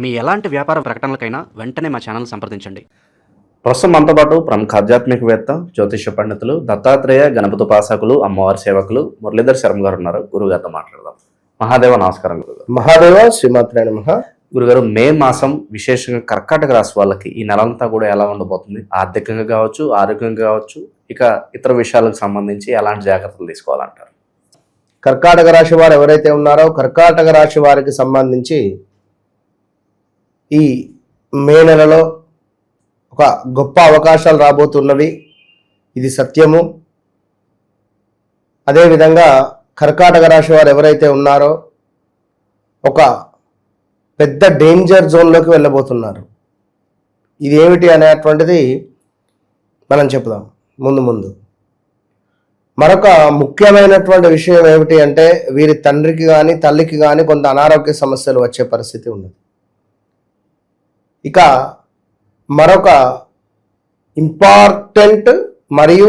మీ ఎలాంటి వ్యాపార ప్రకటనలకైనా వెంటనే మా ఛానల్ సంప్రదించండి. ప్రస్తుతం మనతో పాటు ప్రముఖ ఆధ్యాత్మికవేత్త, జ్యోతిష పండితులు, దత్తాత్రేయ గణపతి ఉపాసకులు, అమ్మవారి సేవకులు మురళీధర్ శర్మ గారు ఉన్నారు. గురుగారితో మాట్లాడదాం. మహాదేవ నమస్కారం. గురుగారు. మహాదేవ శ్రీమాత్రే నమః. గురుగారు, మే మాసం విశేషంగా కర్కాటక రాశి వాళ్ళకి ఈ నెలంతా కూడా ఎలా ఉండబోతుంది? ఆర్థికంగా కావచ్చు, ఆరోగ్యంగా కావచ్చు, ఇక ఇతర విషయాలకు సంబంధించి ఎలాంటి జాగ్రత్తలు తీసుకోవాలంటారు? కర్కాటక రాశి వారు ఎవరైతే ఉన్నారో కర్కాటక రాశి వారికి సంబంధించి ఈ మే నెలలో ఒక గొప్ప అవకాశాలు రాబోతున్నవి. ఇది సత్యము. అదేవిధంగా కర్కాటక రాశి వారు ఎవరైతే ఉన్నారో ఒక పెద్ద డేంజర్ జోన్లోకి వెళ్ళబోతున్నారు. ఇది ఏమిటి అనేటువంటిది మనం చెప్దాం ముందు. మరొక ముఖ్యమైనటువంటి విషయం ఏమిటి అంటే వీరి తండ్రికి కానీ తల్లికి కానీ కొంత అనారోగ్య సమస్యలు వచ్చే పరిస్థితి ఉన్నది. ఇక మరొక ఇంపార్టెంట్ మరియు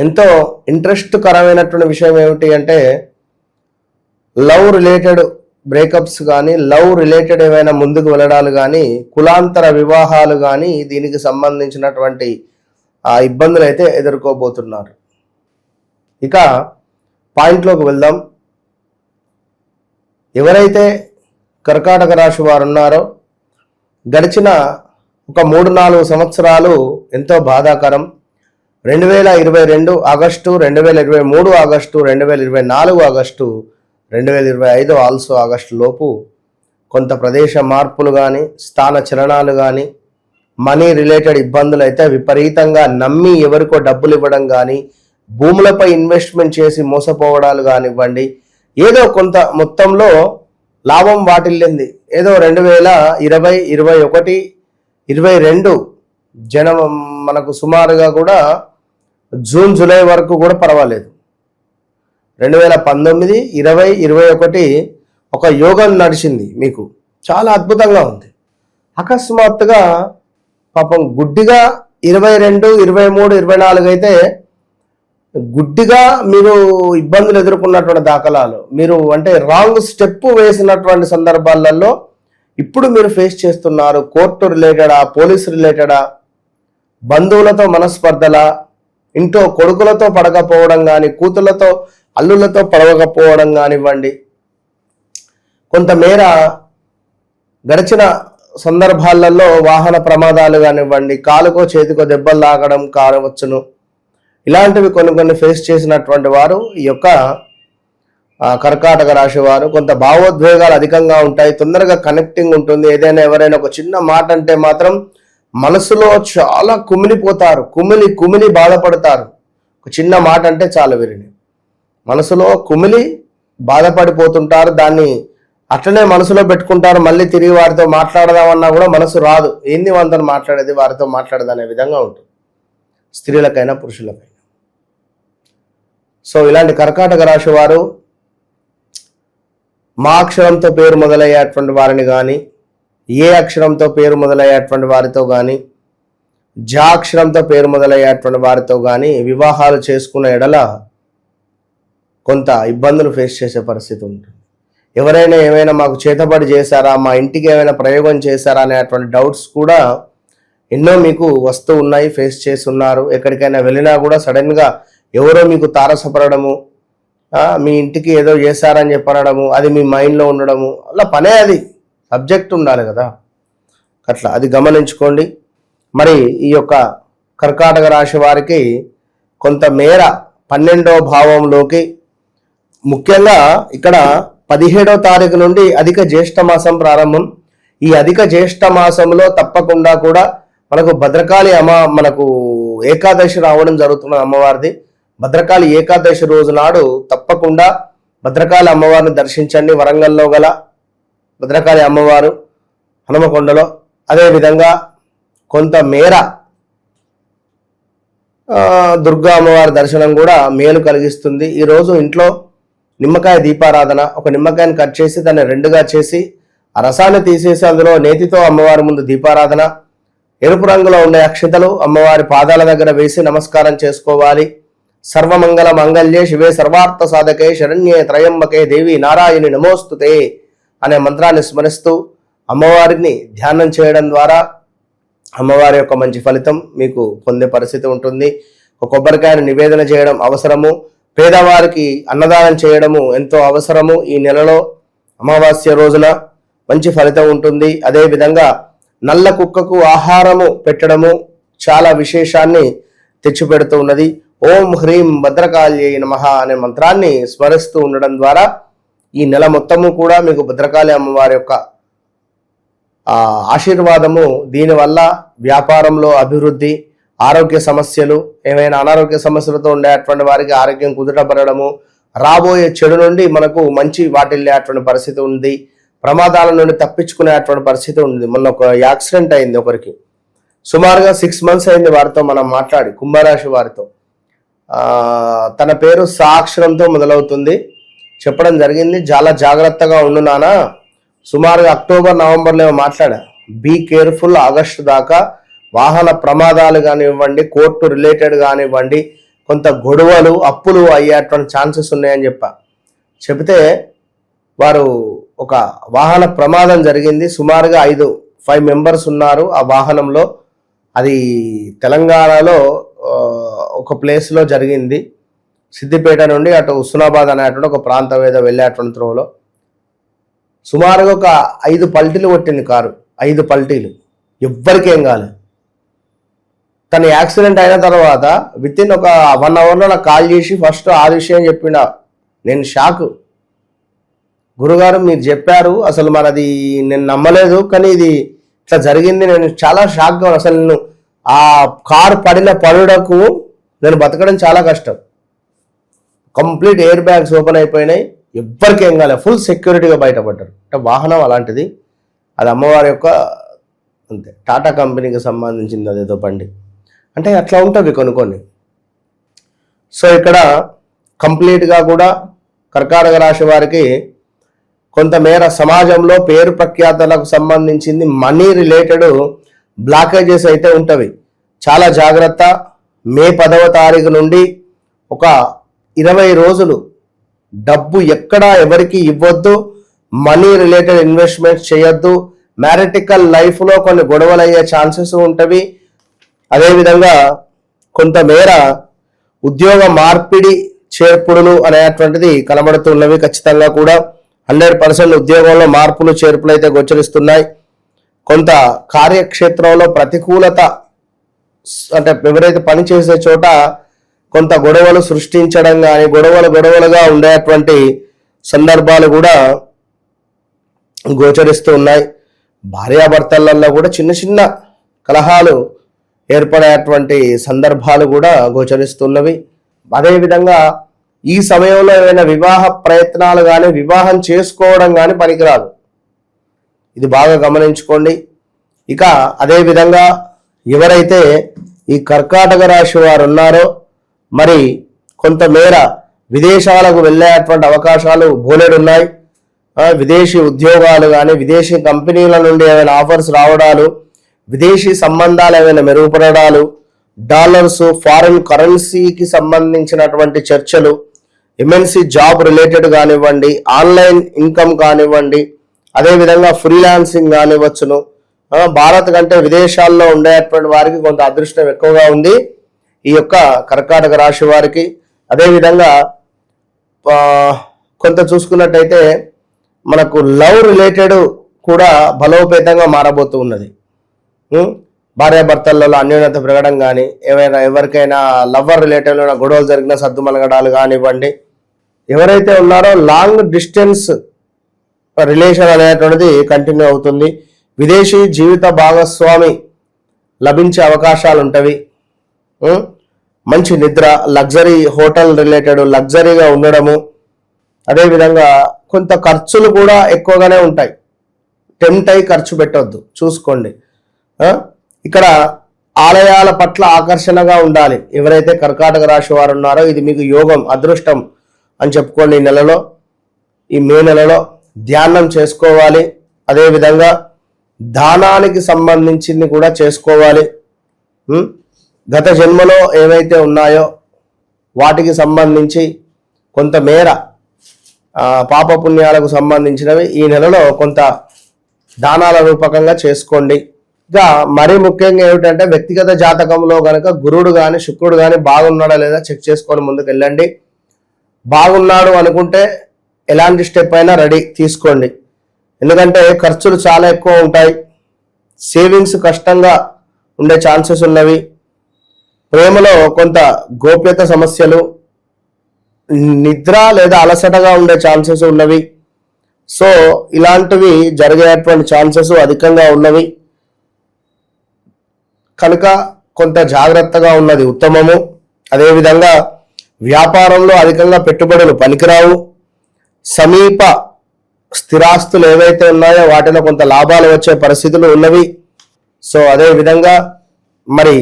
ఎంతో ఇంట్రెస్ట్ కరమైనటువంటి విషయం ఏమిటి అంటే లవ్ రిలేటెడ్ బ్రేకప్స్ కానీ, లవ్ రిలేటెడ్ ఏమైనా ముందుకు వెళ్ళడాలు కానీ, కులాంతర వివాహాలు కానీ దీనికి సంబంధించినటువంటి ఇబ్బందులు అయితే ఎదుర్కోబోతున్నారు. ఇక పాయింట్లోకి వెళ్దాం. ఎవరైతే కర్కాటక రాశి వారు ఉన్నారో గడిచిన ఒక 3-4 సంవత్సరాలు ఎంతో బాధాకరం. 2022 August, 2023 August, 2024 August, 2025 also August లోపు కొంత ప్రదేశ మార్పులు కానీ, స్థాన చలనాలు కానీ, మనీ రిలేటెడ్ ఇబ్బందులు అయితే విపరీతంగా నమ్మి ఎవరికో డబ్బులు ఇవ్వడం కానీ, భూములపై ఇన్వెస్ట్మెంట్ చేసి మోసపోవడాలు కానివ్వండి, ఏదో కొంత మొత్తంలో లాభం వాటిల్లింది. ఏదో 2020, 2021, 2022 మనకు సుమారుగా కూడా జూన్, జూలై వరకు కూడా పర్వాలేదు. 2019, 20, 21 ఒక యోగం నడిచింది. మీకు చాలా అద్భుతంగా ఉంది. అకస్మాత్తుగా పాపం గుడ్డిగా 22, 23, 24 అయితే గుడ్డిగా మీరు ఇబ్బందులు ఎదుర్కొన్నటువంటి దాఖలాలు, మీరు అంటే రాంగ్ స్టెప్ వేసినటువంటి సందర్భాలలో ఇప్పుడు మీరు ఫేస్ చేస్తున్నారు. కోర్టు రిలేటెడా, పోలీసు రిలేటెడా, బంధువులతో మనస్పర్ధలా, ఇంట్లో కొడుకులతో పడకపోవడం కానీ, కూతుళ్లతో అల్లులతో పడవకపోవడం కానివ్వండి, కొంతమేర గడిచిన సందర్భాలలో వాహన ప్రమాదాలు కానివ్వండి, కాలుకో చేతికో దెబ్బలు తాగడం కావచ్చును. ఇలాంటివి కొన్ని ఫేస్ చేసినటువంటి వారు ఈ యొక్క కర్కాటక రాశి వారు. కొంత భావోద్వేగాలు అధికంగా ఉంటాయి, తొందరగా కనెక్టింగ్ ఉంటుంది. ఏదైనా ఎవరైనా ఒక చిన్న మాట అంటే మాత్రం మనసులో చాలా కుమిలిపోతారు, కుమిలి బాధపడతారు. ఒక చిన్న మాట అంటే చాలు వీరిని మనసులో కుమిలి బాధపడిపోతుంటారు. దాన్ని అట్లనే మనసులో పెట్టుకుంటారు. మళ్ళీ తిరిగి వారితో మాట్లాడదామన్నా కూడా మనసు రాదు. ఏంది వాళ్ళతో మాట్లాడేది, వారితో మాట్లాడదనే విధంగా ఉంటుంది, స్త్రీలకైనా పురుషులకైనా. సో ఇలాంటి కర్కాటక రాశి వారు మా అక్షరంతో పేరు మొదలయ్యేటువంటి వారిని కానీ, ఏ అక్షరంతో పేరు మొదలయ్యేటువంటి వారితో కానీ, జా అక్షరంతో పేరు మొదలయ్యేటువంటి వారితో కానీ వివాహాలు చేసుకున్న ఎడల కొంత ఇబ్బందులు ఫేస్ చేసే పరిస్థితి ఉంటుంది. ఎవరైనా ఏమైనా మాకు చేతబడి చేశారా, మా ఇంటికి ఏమైనా ప్రయోగం చేశారా అనేటువంటి డౌట్స్ కూడా ఎన్నో మీకు వస్తూ ఉన్నాయి, ఫేస్ చేసి ఉన్నారు. ఎక్కడికైనా వెళ్ళినా కూడా సడన్గా ఎవరో మీకు తారసపడము, మీ ఇంటికి ఏదో చేశారని చెప్పనడము, అది మీ మైండ్లో ఉండడము, అలా పనే, అది సబ్జెక్ట్ ఉండాలి కదా, అట్లా అది గమనించుకోండి. మరి ఈ యొక్క కర్కాటక రాశి వారికి కొంతమేర 12వ భావంలోకి, ముఖ్యంగా ఇక్కడ 17వ తారీఖు నుండి అధిక జ్యేష్ఠ మాసం ప్రారంభం. ఈ అధిక జ్యేష్ఠ మాసంలో తప్పకుండా కూడా మనకు భద్రకాళి మనకు ఏకాదశి రావడం జరుగుతున్నది అమ్మవారిది. భద్రకాళి ఏకాదశి రోజు నాడు తప్పకుండా భద్రకాళి అమ్మవారిని దర్శించండి. వరంగల్లో గల భద్రకాళి అమ్మవారు హనుమకొండలో. అదేవిధంగా కొంతమేర దుర్గా అమ్మవారి దర్శనం కూడా మేలు కలిగిస్తుంది. ఈరోజు ఇంట్లో నిమ్మకాయ దీపారాధన, ఒక నిమ్మకాయని కట్ చేసి దాన్ని 2గా చేసి ఆ రసాన్ని తీసేసి అందులో నేతితో అమ్మవారి ముందు దీపారాధన, ఎరుపు రంగులో ఉండే అక్షతలు అమ్మవారి పాదాల దగ్గర వేసి నమస్కారం చేసుకోవాలి. సర్వమంగళ మంగళ్యే శివే సర్వార్థ సాధకే శరణ్యే త్రయంబకే దేవి నారాయణి నమోస్తుతే అనే మంత్రాన్ని స్మరిస్తూ అమ్మవారిని ధ్యానం చేయడం ద్వారా అమ్మవారి యొక్క మంచి ఫలితం మీకు పొందే పరిస్థితి ఉంటుంది. ఒక కొబ్బరికాయను నివేదన చేయడం అవసరము. పేదవారికి అన్నదానం చేయడము ఎంతో అవసరము. ఈ నెలలో అమావాస్య రోజున మంచి ఫలితం ఉంటుంది. అదేవిధంగా నల్ల కుక్కకు ఆహారము పెట్టడము చాలా విశేషాన్ని తెచ్చిపెడుతూ ఉన్నది. ఓం హ్రీం భద్రకాళి నమః అనే మంత్రాన్ని స్మరిస్తూ ఉండడం ద్వారా ఈ నెల మొత్తము కూడా మీకు భద్రకాళి అమ్మవారి యొక్క ఆశీర్వాదము, దీనివల్ల వ్యాపారంలో అభివృద్ధి, ఆరోగ్య సమస్యలు, ఏమైనా అనారోగ్య సమస్యలతో ఉండేటువంటి వారికి ఆరోగ్యం కుదుటపడము, రాబోయే చెడు నుండి మనకు మంచి వాటిల్లేటువంటి పరిస్థితి ఉంది, ప్రమాదాల నుండి తప్పించుకునేటువంటి పరిస్థితి ఉంది. మొన్న ఒక యాక్సిడెంట్ అయింది ఒకరికి, సుమారుగా 6 months అయింది వారితో మనం మాట్లాడి, కుంభరాశి వారితో. తన పేరు సాక్షరంతో మొదలవుతుంది. చెప్పడం జరిగింది, చాలా జాగ్రత్తగా ఉండు నానా, సుమారుగా అక్టోబర్ నవంబర్లో మాట్లాడా, బీ కేర్ఫుల్, ఆగస్టు దాకా వాహన ప్రమాదాలు కానివ్వండి, కోర్టు రిలేటెడ్ కానివ్వండి, కొంత గొడవలు అప్పులు అయ్యేటువంటి ఛాన్సెస్ ఉన్నాయని చెప్తే వారు ఒక వాహన ప్రమాదం జరిగింది. సుమారుగా 5 members ఉన్నారు ఆ వాహనంలో. అది తెలంగాణలో ఒక ప్లేస్లో జరిగింది. సిద్దిపేట నుండి అటు హుస్నాబాద్ అనేటువంటి ఒక ప్రాంతం ఏదో వెళ్ళేటువంటి త్రోలో సుమారుగా ఒక 5 పల్టీలు కొట్టింది కారు. 5 పల్టీలు, ఎవ్వరికేం కాలేదు. తను యాక్సిడెంట్ అయిన తర్వాత విత్ ఇన్ ఒక 1 hourలో నాకు కాల్ చేసి ఫస్ట్ ఆ విషయం చెప్పిండ. నేను షాక్. గురుగారు మీరు చెప్పారు, అసలు మనది నేను నమ్మలేదు, కానీ ఇది ఇట్లా జరిగింది, నేను చాలా షాక్గా ఉన్నాను. అసలు నేను ఆ కారు పడిన పడుడకు నేను బతకడం చాలా కష్టం. కంప్లీట్ ఎయిర్ బ్యాగ్స్ ఓపెన్ అయిపోయినాయి, ఎవ్వరికి ఏం కాలేదు, ఫుల్ సెక్యూరిటీగా బయటపడ్డారు. అంటే వాహనం అలాంటిది, అది అమ్మవారి యొక్క అంతే టాటా కంపెనీకి సంబంధించింది అదేదో బండి. అంటే అట్లా ఉంటుంది కొన్ని. సో ఇక్కడ కంప్లీట్గా కూడా కర్కాటక రాశి వారికి కొంతమేర సమాజంలో పేరు ప్రఖ్యాతలకు సంబంధించింది మనీ రిలేటెడ్ బ్లాకేజెస్ అయితే ఉంటవి. చాలా జాగ్రత్త. మే 10వ తారీఖు నుండి ఒక 20 రోజులు డబ్బు ఎక్కడా ఎవరికి ఇవ్వద్దు, మనీ రిలేటెడ్ ఇన్వెస్ట్మెంట్స్ చేయొద్దు. మ్యారిటికల్ లైఫ్లో కొన్ని గొడవలు అయ్యే ఛాన్సెస్ ఉంటవి. అదేవిధంగా కొంతమేర ఉద్యోగ మార్పిడి చేర్పుడులు అనేటువంటిది కనబడుతున్నవి. ఖచ్చితంగా కూడా 100% ఉద్యోగంలో మార్పులు చేర్పులు అయితే గోచరిస్తున్నాయి. కొంత కార్యక్షేత్రంలో ప్రతికూలత, అంటే ఎవరైతే పని చేసే చోట కొంత గొడవలు సృష్టించడం కానీ గొడవలుగా ఉండేటువంటి సందర్భాలు కూడా గోచరిస్తూ ఉన్నాయి. భార్యాభర్తలలో కూడా చిన్న కలహాలు ఏర్పడేటువంటి సందర్భాలు కూడా గోచరిస్తున్నవి. అదేవిధంగా ఈ సమయంలో ఏమైనా వివాహ ప్రయత్నాలు కానీ వివాహం చేసుకోవడం కానీ పనికిరాదు. ఇది బాగా గమనించుకోండి. ఇక అదేవిధంగా ఎవరైతే ఈ కర్కాటక రాశి వారు ఉన్నారో మరి కొంతమేర విదేశాలకు వెళ్ళేటువంటి అవకాశాలు బోలెడున్నాయి. విదేశీ ఉద్యోగాలు కానీ విదేశీ కంపెనీల నుండి ఏమైనా ఆఫర్స్ రావడాలు, విదేశీ సంబంధాలు ఏమైనా మెరుగుపడడాలు, డాలర్స్ ఫారిన్ కరెన్సీకి సంబంధించినటువంటి చర్చలు, ఎంఎన్సీ జాబ్ రిలేటెడ్ కానివ్వండి, ఆన్లైన్ ఇన్కమ్ కానివ్వండి, అదేవిధంగా ఫ్రీలాన్సింగ్ కానివ్వచ్చును. భారత్ కంటే విదేశాల్లో ఉండేటువంటి వారికి కొంత అదృష్టం ఎక్కువగా ఉంది ఈ యొక్క కర్కాటక రాశి వారికి. అదేవిధంగా కొంత చూసుకున్నట్టయితే మనకు లవ్ రిలేటెడ్ కూడా బలోపేతంగా మారబోతూ ఉన్నది. భార్యాభర్తలలో అన్యోన్యత పెరగడం కానీ, ఎవరికైనా లవర్ రిలేటెడ్ గొడవలు జరిగిన సర్దుమలగడాలు కానివ్వండి. ఎవరైతే ఉన్నారో లాంగ్ డిస్టెన్స్ రిలేషన్ అనేటువంటిది కంటిన్యూ అవుతుంది. విదేశీ జీవిత భాగస్వామి లభించే అవకాశాలు ఉంటవి. మంచి నిద్ర, లగ్జరీ హోటల్ రిలేటెడ్ లగ్జరీగా ఉండడము, అదేవిధంగా కొంత ఖర్చులు కూడా ఎక్కువగానే ఉంటాయి. టెంప్ట్ అయి ఖర్చు పెట్టవద్దు, చూసుకోండి. ఇక్కడ ఆలయాల పట్ల ఆకర్షణగా ఉండాలి. ఎవరైతే కర్కాటక రాశి వారు ఉన్నారో ఇది మీకు యోగం, అదృష్టం అని చెప్పుకోండి. ఈ నెలలో, ఈ మే నెలలో ధ్యానం చేసుకోవాలి. అదేవిధంగా దానానికి సంబంధించింది కూడా చేసుకోవాలి. గత జన్మలో ఏవైతే ఉన్నాయో వాటికి సంబంధించి కొంతమేర పాపపుణ్యాలకు సంబంధించినవి ఈ నెలలో కొంత దానాల రూపకంగా చేసుకోండి. ఇంకా మరీ ముఖ్యంగా ఏమిటంటే వ్యక్తిగత జాతకంలో కనుక గురుడు కానీ శుక్రుడు కానీ బాగున్నాడా లేదా చెక్ చేసుకొని ముందుకు వెళ్ళండి. బాగున్నాడు అనుకుంటే ఎలాంటి స్టెప్ అయినా రెడీ తీసుకోండి. ఎందుకంటే ఖర్చులు చాలా ఎక్కువ ఉంటాయి, సేవింగ్స్ కష్టంగా ఉండే ఛాన్సెస్ ఉన్నవి, ప్రేమలో కొంత గోప్యత సమస్యలు, నిద్ర లేదా అలసటగా ఉండే ఛాన్సెస్ ఉన్నవి. సో ఇలాంటివి జరిగేటువంటి ఛాన్సెస్ అధికంగా ఉన్నవి కనుక కొంత జాగ్రత్తగా ఉన్నది ఉత్తమము. అదేవిధంగా వ్యాపారంలో అధికంగా పెట్టుబడులు పనికిరావు. సమీప స్థిరాస్తులు ఏవైతే ఉన్నాయో వాటిలో కొంత లాభాలు వచ్చే పరిస్థితులు ఉన్నవి. సో అదే విధంగా మరి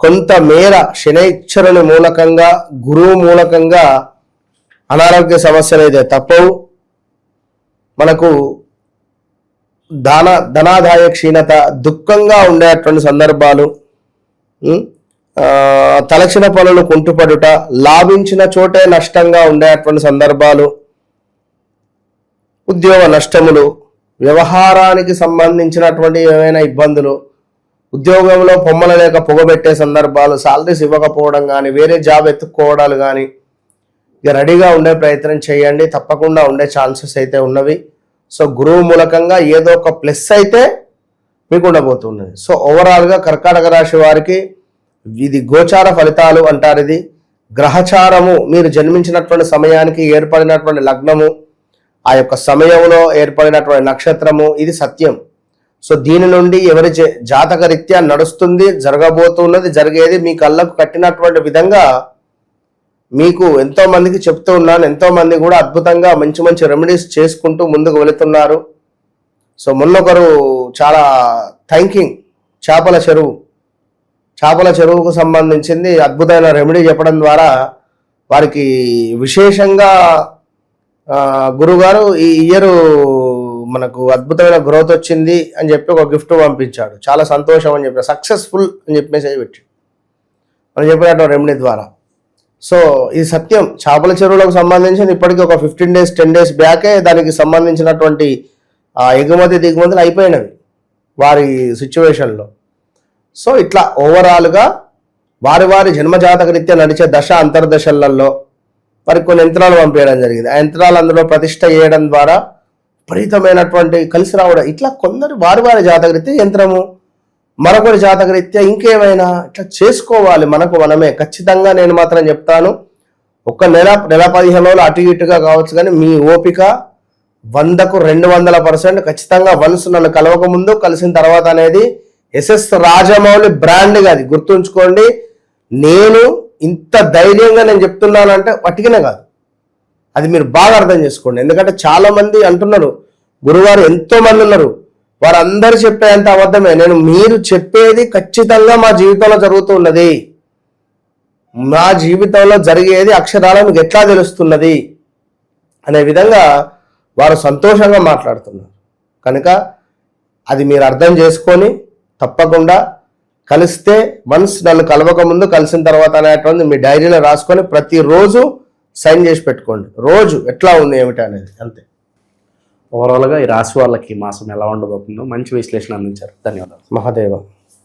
కొంత మేర శనైశ్వరుని మూలకంగా గురువు మూలకంగా అనారోగ్య సమస్యలు అయితే తప్పవు. మనకు ధనాదాయ క్షీణత, దుఃఖంగా ఉండేటువంటి సందర్భాలు, తలచిన పనులు కుంటుపడుట, లాభించిన చోటే నష్టంగా ఉండేటువంటి సందర్భాలు, ఉద్యోగ నష్టములు, వ్యవహారానికి సంబంధించినటువంటి ఏమైనా ఇబ్బందులు, ఉద్యోగంలో పొమ్మల లేక పొగబెట్టే సందర్భాలు, సాలరీస్ ఇవ్వకపోవడం కానీ, వేరే జాబ్ ఎత్తుక్కోవడాలు కానీ, ఇక రెడీగా ఉండే ప్రయత్నం చేయండి. తప్పకుండా ఉండే ఛాన్సెస్ అయితే ఉన్నవి. సో గురువు మూలకంగా ఏదో ఒక ప్లస్ అయితే మీకు ఉండబోతున్నది. సో ఓవరాల్గా కర్కాటక రాశి వారికి ఇది గోచార ఫలితాలు అంటారు. ఇది గ్రహచారము, మీరు జన్మించినటువంటి సమయానికి ఏర్పడినటువంటి లగ్నము, ఆ యొక్క సమయంలో ఏర్పడినటువంటి నక్షత్రము, ఇది సత్యం. సో దీని నుండి ఎవరి జాతక రీత్యా నడుస్తుంది, జరగబోతున్నది, జరిగేది మీ కళ్ళకు కట్టినటువంటి విధంగా మీకు ఎంతో మందికి చెప్తూ ఉన్నాను. ఎంతో మంది కూడా అద్భుతంగా మంచి మంచి రెమెడీస్ చేసుకుంటూ ముందుకు వెళుతున్నారు. సో మొన్నొకరు చాలా థ్యాంకింగ్ చేపల చెరువుకు సంబంధించింది అద్భుతమైన రెమెడీ చెప్పడం ద్వారా వారికి విశేషంగా గురుగారు ఈ ఇయర్ మనకు అద్భుతమైన గ్రోత్ వచ్చింది అని చెప్పి ఒక గిఫ్ట్ పంపించాడు. చాలా సంతోషం అని చెప్పి, సక్సెస్ఫుల్ అని చెప్పి మెసేజ్ పెట్టాడు మనం చెప్పినటువంటి రెమెడీ ద్వారా. సో ఇది సత్యం. చేపల చెరువులకు సంబంధించి ఇప్పటికీ ఒక 15 days 10 days బ్యాకే దానికి సంబంధించినటువంటి ఎగుమతి దిగుమతులు అయిపోయినవి వారి సిచ్యువేషన్లో. సో ఇట్లా ఓవరాల్గా వారి జన్మజాతక రీత్యా నడిచే దశ అంతర్దశలలో వారికి కొన్ని యంత్రాలు పంపించడం జరిగింది. ఆ యంత్రాలు అందులో ప్రతిష్ట చేయడం ద్వారా విపరీతమైనటువంటి కలిసి రావడం. ఇట్లా కొందరు వారి జాతక రీత్యా యంత్రము, మరొకరి జాతక రీత్యా ఇంకేమైనా ఇట్లా చేసుకోవాలి మనకు మనమే. ఖచ్చితంగా నేను మాత్రం చెప్తాను, ఒక నెల 15 రోజులు అటు ఇటుగా కావచ్చు, కానీ మీ ఓపిక 100కు 200% ఖచ్చితంగా. వన్స్ నన్ను కలవక ముందు కలిసిన తర్వాత అనేది ఎస్ఎస్ రాజమౌళి బ్రాండ్గా అది గుర్తుంచుకోండి. నేను ఇంత ధైర్యంగా నేను చెప్తున్నానంటే పట్టికనే కాదు, అది మీరు బాగా అర్థం చేసుకోండి. ఎందుకంటే చాలా మంది అంటున్నారు, గురువారు ఎంతో మంది ఉన్నారు, వారందరూ చెప్పేంత అబద్ధమే. నేను మీరు చెప్పేది ఖచ్చితంగా మా జీవితంలో జరుగుతూ ఉన్నది, మా జీవితంలో జరిగేది అక్షరాల మీకు ఎట్లా తెలుస్తున్నది అనే విధంగా వారు సంతోషంగా మాట్లాడుతున్నారు. కనుక అది మీరు అర్థం చేసుకొని తప్పకుండా కలిస్తే, వన్స్ నన్ను కలవక ముందు కలిసిన తర్వాత అనేటువంటి మీ డైరీలో రాసుకొని ప్రతిరోజు సైన్ చేసి పెట్టుకోండి, రోజు ఎట్లా ఉంది ఏమిటి అనేది. అంతే. ఓవరాల్గా ఈ రాశి వాళ్ళకి మాసం ఎలా ఉండబోతుందో మంచి విశ్లేషణ అందించారు. ధన్యవాదాలు. మహాదేవ.